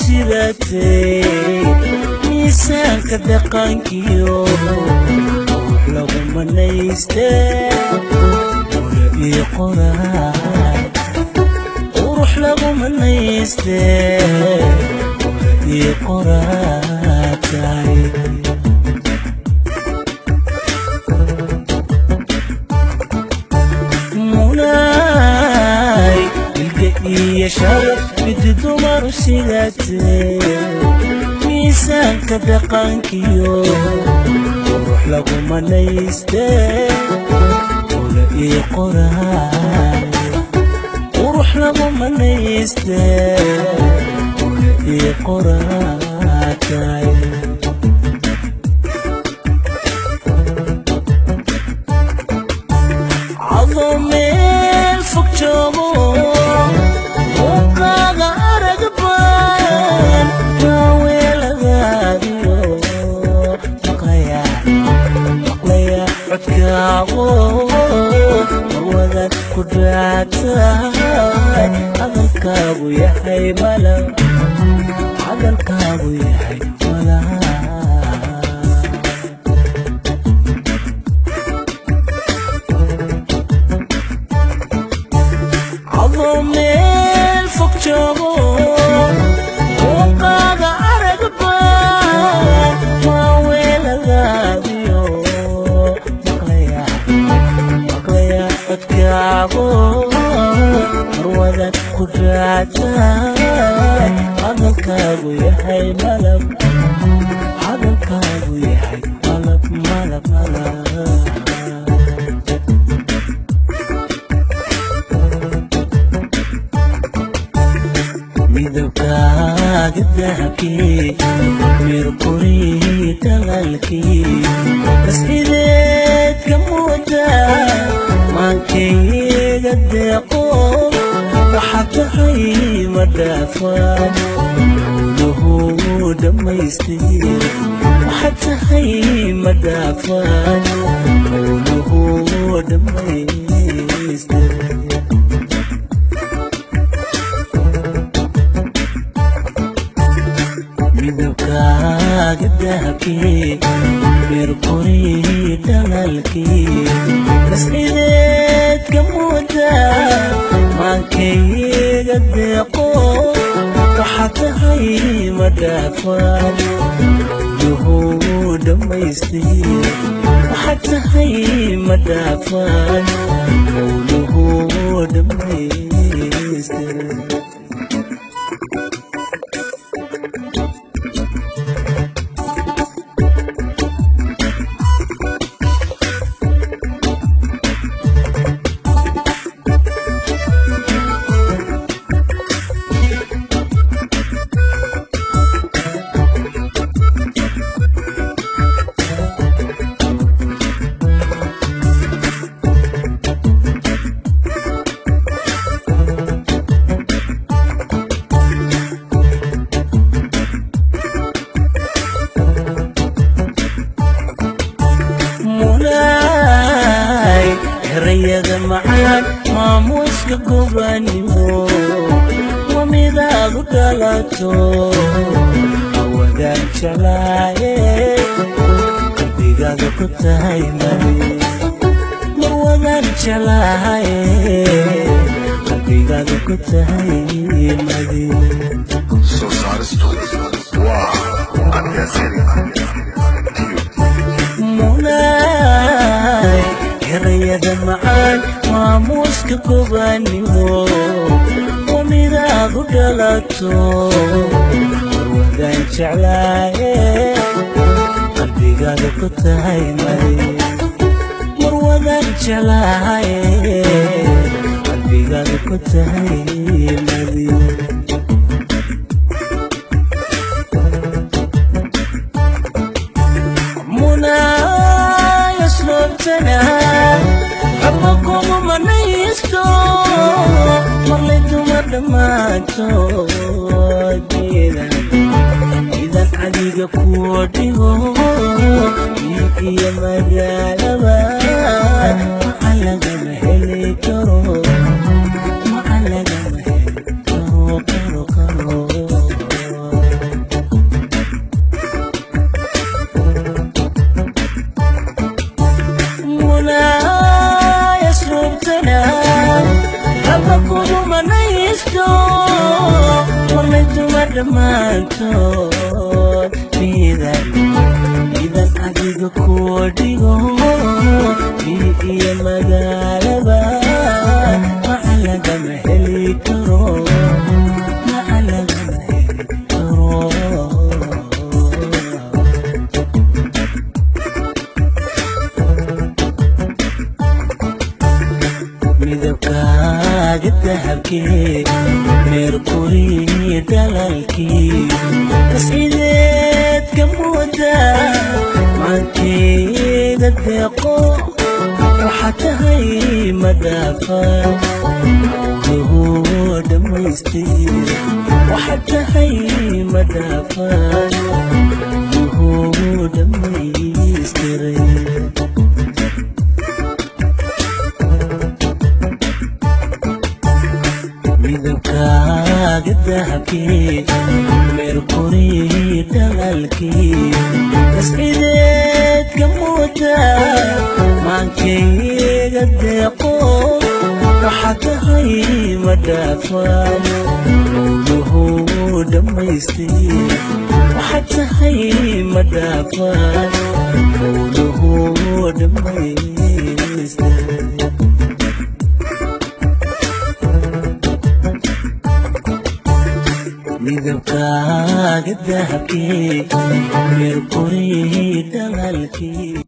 sidatay miisaanka dhaqankiyo lagu manaystay iyo qoraal ruux lagu manaystay iyo qoraal مولاي القي شرف بدمر سيداتي ميسان كدقانكيو روح لغو منيستي ولقي قران وروح لغو منيستي ولقي قران عظمين فوق جمو وقاق أرقبان ناويل غاديو مقليا عدكاغو مروذا كدراتاي عدلكاغو يحي ملا عدلكاغو يحي ملا عظمين فوق جمو وقاق أرقبان ماويل غاديو مقليا عدكاغو مروذا كدراتاي عدلكاغو يحي ملب عدلكاغو يحي ملب ملب ملب midabkaaga dahabkii mirqurihii dhalaalkii masxideedka moodaa maankayga deeqo waxaad tahay ma dhaafaan howluhu dhammaystir waxaad tahay ma dhaafaan howluhu dhammaystir midabkaaga dahabkii mirqurihii dhalaalkii masxideedka moodaa maankayga deeqo waxaad tahay ma dhaafaan howluhu dhammaystir waxaad tahay ma dhaafaan howluhu dhammaystir rayada macaan maamuuska gobanimo wamidaadu dhalato wadaan jalaaye qalbigaada ku tahay mali marwadaan jalaaye qalbigaada ku tahay mali soo saaristu waa adyaasiri mulay rayada macaan maamuuska gobanimo wamidaadu dhalato wadaan jeclaaye qalbigaada ku tahay mali marwadaan jalaaye qalbigaada ku tahay mali munaa yasloobtana حبكم من يستو مرلتو مدماتو إذا عليك كوديو يا مدالبا معلق محلي كرو معلق محلي كرو كرو كرو dhammaantood idan adiga kuwa dhigo iyo magaalaba waxa lagama heli karo midabkaaga dahabkee meerkuri dalalkii sideed ka moodaa maankeyga deeqo waxaa tahay madhaafaan howluhu dhammaystir waxaa tahay madhaafaan howluhu dhammaystiray midabkaaga dahabkee meerkuri dalalkii sideed ka moodaa maankeyga deeqo waxaa tahay madhaafaan howluhu dhammaystir waxaa tahay madhaafaan howluhu dhammaystir midabkaaga dahabkee meerkuri dalalkii